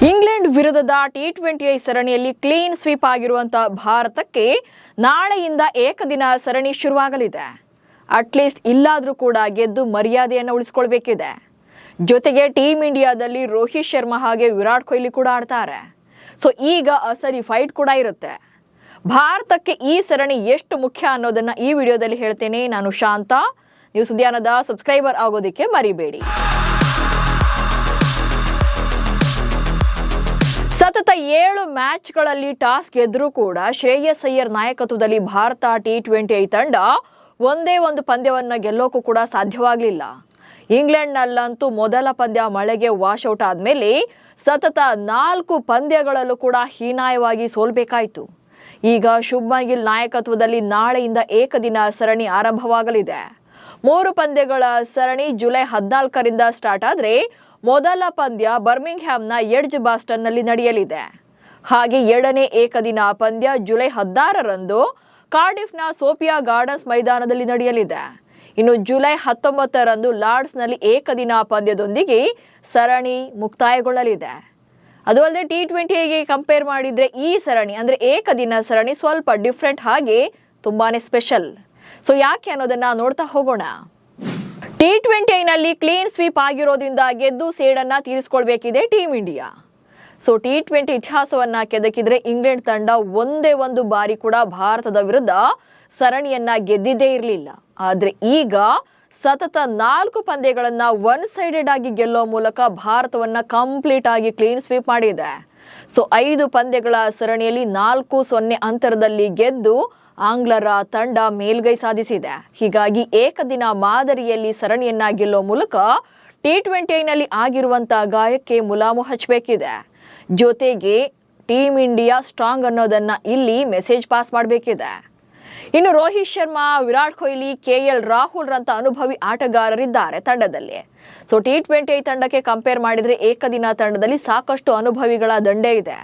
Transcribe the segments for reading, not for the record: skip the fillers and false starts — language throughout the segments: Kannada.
ಇಂಗ್ಲೆಂಡ್ ವಿರುದ್ಧದ ಟಿ20 ಸರಣಿಯಲ್ಲಿ ಕ್ಲೀನ್ ಸ್ವೀಪ್ ಆಗಿರುವಂತಹ ಭಾರತಕ್ಕೆ ನಾಳೆಯಿಂದ ಏಕದಿನ ಸರಣಿ ಶುರುವಾಗಲಿದೆ. ಅಟ್ಲೀಸ್ಟ್ ಇಲ್ಲಾದರೂ ಕೂಡ ಗೆದ್ದು ಮರ್ಯಾದೆಯನ್ನು ಉಳಿಸಿಕೊಳ್ಳಬೇಕಿದೆ. ಜೊತೆಗೆ ಟೀಮ್ ಇಂಡಿಯಾದಲ್ಲಿ ರೋಹಿತ್ ಶರ್ಮಾ ಹಾಗೆ ವಿರಾಟ್ ಕೊಹ್ಲಿ ಕೂಡ ಆಡ್ತಾರೆ. ಸೊ ಈಗ ಅಸಲಿ ಫೈಟ್ ಕೂಡ ಇರುತ್ತೆ. ಭಾರತಕ್ಕೆ ಈ ಸರಣಿ ಎಷ್ಟು ಮುಖ್ಯ ಅನ್ನೋದನ್ನ ಈ ವಿಡಿಯೋದಲ್ಲಿ ಹೇಳ್ತೇನೆ. ನಾನು ಶಾಂತ. ನೀವು ಸುದ್ದಿಯಾನದ ಸಬ್ಸ್ಕ್ರೈಬರ್ ಆಗೋದಕ್ಕೆ ಮರಿಬೇಡಿ. ಸತತ 7 ಮ್ಯಾಚ್ಗಳಲ್ಲಿ ಟಾಸ್ ಗೆದ್ರೂ ಕೂಡ ಶ್ರೇಯಸ್ ಅಯ್ಯರ್ ನಾಯಕತ್ವದಲ್ಲಿ ಭಾರತ ಟಿ20 ತಂಡ ಒಂದೇ ಒಂದು ಪಂದ್ಯವನ್ನ ಗೆಲ್ಲೋಕು ಕೂಡ ಸಾಧ್ಯವಾಗಲಿಲ್ಲ. ಇಂಗ್ಲೆಂಡ್ನಲ್ಲಂತೂ ಮೊದಲ ಪಂದ್ಯ ಮಳೆಗೆ ವಾಶ್ಔಟ್ ಆದ್ಮೇಲೆ ಸತತ 4 ಪಂದ್ಯಗಳಲ್ಲೂ ಕೂಡ ಹೀನಾಯವಾಗಿ ಸೋಲ್ಬೇಕಾಯಿತು. ಈಗ ಶುಭ್ಮನ್ ಗಿಲ್ ನಾಯಕತ್ವದಲ್ಲಿ ನಾಳೆಯಿಂದ ಏಕದಿನ ಸರಣಿ ಆರಂಭವಾಗಲಿದೆ. 3 ಪಂದ್ಯಗಳ ಸರಣಿ ಜುಲೈ 14ರಿಂದ ಸ್ಟಾರ್ಟ್ ಆದ್ರೆ ಮೊದಲ ಪಂದ್ಯ ಬರ್ಮಿಂಗ್ಹ್ಯಾಮ್ನ ಎಡ್ಜ್ ಬಾಸ್ಟನ್ನಲ್ಲಿ ನಡೆಯಲಿದೆ. ಹಾಗೆ ಎರಡನೇ ಏಕದಿನ ಪಂದ್ಯ ಜುಲೈ 16ರಂದು ಕಾರ್ಡಿಫ್ನ ಸೋಫಿಯಾ ಗಾರ್ಡನ್ಸ್ ಮೈದಾನದಲ್ಲಿ ನಡೆಯಲಿದೆ. ಇನ್ನು ಜುಲೈ 19ರಂದು ಲಾರ್ಡ್ಸ್ನಲ್ಲಿ ಏಕದಿನ ಪಂದ್ಯದೊಂದಿಗೆ ಸರಣಿ ಮುಕ್ತಾಯಗೊಳ್ಳಲಿದೆ. ಅದು ಅಲ್ಲದೆ ಟಿ20ಗೆ ಕಂಪೇರ್ ಮಾಡಿದ್ರೆ ಈ ಸರಣಿ ಅಂದ್ರೆ ಏಕದಿನ ಸರಣಿ ಸ್ವಲ್ಪ ಡಿಫ್ರೆಂಟ್ ಹಾಗೆ ತುಂಬಾನೇ ಸ್ಪೆಷಲ್. ಸೊ ಯಾಕೆ ಅನ್ನೋದನ್ನ ನೋಡ್ತಾ ಹೋಗೋಣ. ಟಿ20ನಲ್ಲಿ ಕ್ಲೀನ್ ಸ್ವೀಪ್ ಆಗಿರೋದ್ರಿಂದ ಗೆದ್ದು ಸೇಡನ್ನ ತೀರಿಸಿಕೊಳ್ಬೇಕಿದೆ ಟೀಮ್ ಇಂಡಿಯಾ. ಸೊ ಟಿ20 ಇತಿಹಾಸವನ್ನ ಕೆದಕಿದ್ರೆ ಇಂಗ್ಲೆಂಡ್ ತಂಡ ಒಂದೇ ಒಂದು ಬಾರಿ ಕೂಡ ಭಾರತದ ವಿರುದ್ಧ ಸರಣಿಯನ್ನ ಗೆದ್ದಿದ್ದೇ ಇರಲಿಲ್ಲ. ಆದ್ರೆ ಈಗ ಸತತ 4 ಪಂದ್ಯಗಳನ್ನ ಒನ್ ಸೈಡೆಡ್ ಆಗಿ ಗೆಲ್ಲೋ ಮೂಲಕ ಭಾರತವನ್ನ ಕಂಪ್ಲೀಟ್ ಆಗಿ ಕ್ಲೀನ್ ಸ್ವೀಪ್ ಮಾಡಿದೆ. ಸೊ 5 ಪಂದ್ಯಗಳ ಸರಣಿಯಲ್ಲಿ 4-0 ಅಂತರದಲ್ಲಿ ಗೆದ್ದು ಆಂಗ್ಲರ ತಂಡ ಮೇಲ್ಗೈ ಸಾಧಿಸಿದೆ. ಹೀಗಾಗಿ ಏಕದಿನ ಮಾದರಿಯಲ್ಲಿ ಸರಣಿಯನ್ನ ಗೆಲ್ಲೋ ಮೂಲಕ ಟಿ20ನಲ್ಲಿ ಆಗಿರುವಂತಹ ಗಾಯಕ್ಕೆ ಮುಲಾಮು ಹಚ್ಚಬೇಕಿದೆ. ಜೊತೆಗೆ ಟೀಮ್ ಇಂಡಿಯಾ ಸ್ಟ್ರಾಂಗ್ ಅನ್ನೋದನ್ನ ಇಲ್ಲಿ ಮೆಸೇಜ್ ಪಾಸ್ ಮಾಡಬೇಕಿದೆ. ಇನ್ನು ರೋಹಿತ್ ಶರ್ಮಾ, ವಿರಾಟ್ ಕೊಹ್ಲಿ, KL ರಾಹುಲ್ ರಂತ ಅನುಭವಿ ಆಟಗಾರರಿದ್ದಾರೆ ತಂಡದಲ್ಲಿ. ಸೊ ಟಿ20 ತಂಡಕ್ಕೆ ಕಂಪೇರ್ ಮಾಡಿದ್ರೆ ಏಕದಿನ ತಂಡದಲ್ಲಿ ಸಾಕಷ್ಟು ಅನುಭವಿಗಳ ದಂಡೆ ಇದೆ.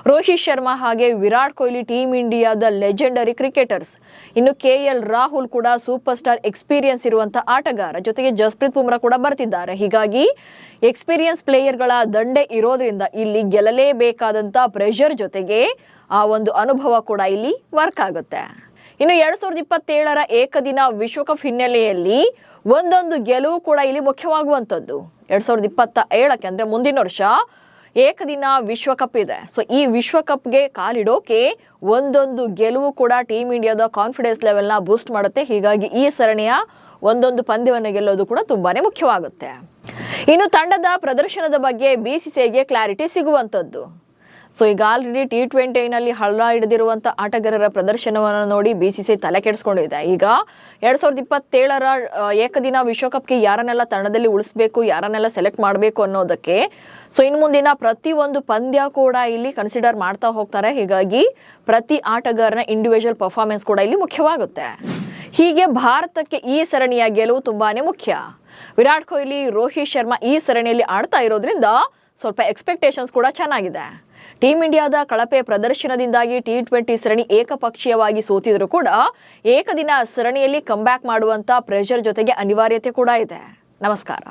ರೋಹಿತ್ ಶರ್ಮಾ ಹಾಗೆ ವಿರಾಟ್ ಕೊಹ್ಲಿ ಟೀಮ್ ಇಂಡಿಯಾದ ಲೆಜೆಂಡರಿ ಕ್ರಿಕೆಟರ್ಸ್. ಇನ್ನು KL ರಾಹುಲ್ ಕೂಡ ಸೂಪರ್ ಸ್ಟಾರ್ ಎಕ್ಸ್ಪೀರಿಯನ್ಸ್ ಇರುವಂತಹ ಆಟಗಾರ. ಜೊತೆಗೆ ಜಸ್ಪ್ರೀತ್ ಬುಮ್ರಾ ಕೂಡ ಬರ್ತಿದ್ದಾರೆ. ಹೀಗಾಗಿ ಎಕ್ಸ್ಪೀರಿಯನ್ಸ್ ಪ್ಲೇಯರ್ಗಳ ದಂಡೆ ಇರೋದ್ರಿಂದ ಇಲ್ಲಿ ಗೆಲ್ಲಲೇಬೇಕಾದಂತ ಪ್ರೆಷರ್ ಜೊತೆಗೆ ಆ ಒಂದು ಅನುಭವ ಕೂಡ ಇಲ್ಲಿ ವರ್ಕ್ ಆಗುತ್ತೆ. ಇನ್ನು 2027ರ ಏಕದಿನ ವಿಶ್ವಕಪ್ ಹಿನ್ನೆಲೆಯಲ್ಲಿ ಒಂದೊಂದು ಗೆಲುವು ಕೂಡ ಇಲ್ಲಿ ಮುಖ್ಯವಾಗುವಂಥದ್ದು. 2027ಕ್ಕೆ ಅಂದ್ರೆ ಮುಂದಿನ ವರ್ಷ ಏಕದಿನ ವಿಶ್ವಕಪ್ ಇದೆ. ಸೊ ಈ ವಿಶ್ವಕಪ್ಗೆ ಕಾಲಿಡೋಕೆ ಒಂದೊಂದು ಗೆಲುವು ಕೂಡ ಟೀಮ್ ಇಂಡಿಯಾದ ಕಾನ್ಫಿಡೆನ್ಸ್ ಲೆವೆಲ್ನ ಬೂಸ್ಟ್ ಮಾಡುತ್ತೆ. ಹೀಗಾಗಿ ಈ ಸರಣಿಯ ಒಂದೊಂದು ಪಂದ್ಯವನ್ನು ಗೆಲ್ಲೋದು ಕೂಡ ತುಂಬಾನೇ ಮುಖ್ಯವಾಗುತ್ತೆ. ಇನ್ನು ತಂಡದ ಪ್ರದರ್ಶನದ ಬಗ್ಗೆ BCCIಗೆ ಕ್ಲಾರಿಟಿ ಸಿಗುವಂಥದ್ದು. ಸೊ ಈಗ ಆಲ್ರೆಡಿ ಟಿ20ನಲ್ಲಿ ಹಳ್ಳ ಹಿಡಿದಿರುವಂತಹ ಆಟಗಾರರ ಪ್ರದರ್ಶನವನ್ನು ನೋಡಿ BCCI ತಲೆ ಕೆಡಿಸ್ಕೊಂಡಿದೆ. ಈಗ 2027ರ ಏಕದಿನ ವಿಶ್ವಕಪ್ಗೆ ಯಾರನ್ನೆಲ್ಲ ತಂಡದಲ್ಲಿ ಉಳಿಸಬೇಕು, ಯಾರನ್ನೆಲ್ಲ ಸೆಲೆಕ್ಟ್ ಮಾಡಬೇಕು ಅನ್ನೋದಕ್ಕೆ ಸೊ ಇನ್ನು ಮುಂದಿನ ಪ್ರತಿಯೊಂದು ಪಂದ್ಯ ಕೂಡ ಇಲ್ಲಿ ಕನ್ಸಿಡರ್ ಮಾಡ್ತಾ ಹೋಗ್ತಾರೆ. ಹೀಗಾಗಿ ಪ್ರತಿ ಆಟಗಾರನ ಇಂಡಿವಿಜುವಲ್ ಪರ್ಫಾರ್ಮೆನ್ಸ್ ಕೂಡ ಇಲ್ಲಿ ಮುಖ್ಯವಾಗುತ್ತೆ. ಹೀಗೆ ಭಾರತಕ್ಕೆ ಈ ಸರಣಿಯ ಗೆಲುವು ತುಂಬಾನೇ ಮುಖ್ಯ. ವಿರಾಟ್ ಕೊಹ್ಲಿ, ರೋಹಿತ್ ಶರ್ಮಾ ಈ ಸರಣಿಯಲ್ಲಿ ಆಡ್ತಾ ಇರೋದ್ರಿಂದ ಸ್ವಲ್ಪ ಎಕ್ಸ್ಪೆಕ್ಟೇಷನ್ಸ್ ಕೂಡ ಚೆನ್ನಾಗಿದೆ. ಟೀಮ್ ಇಂಡಿಯಾದ ಕಳಪೆ ಪ್ರದರ್ಶನದಿಂದಾಗಿ ಟಿ20 ಸರಣಿ ಏಕಪಕ್ಷೀಯವಾಗಿ ಸೋತಿದ್ರು ಕೂಡ ಏಕದಿನ ಸರಣಿಯಲ್ಲಿ ಕಂಬ್ಯಾಕ್ ಮಾಡುವಂತ ಪ್ರೆಷರ್ ಜೊತೆಗೆ ಅನಿವಾರ್ಯತೆ ಕೂಡ ಇದೆ. ನಮಸ್ಕಾರ.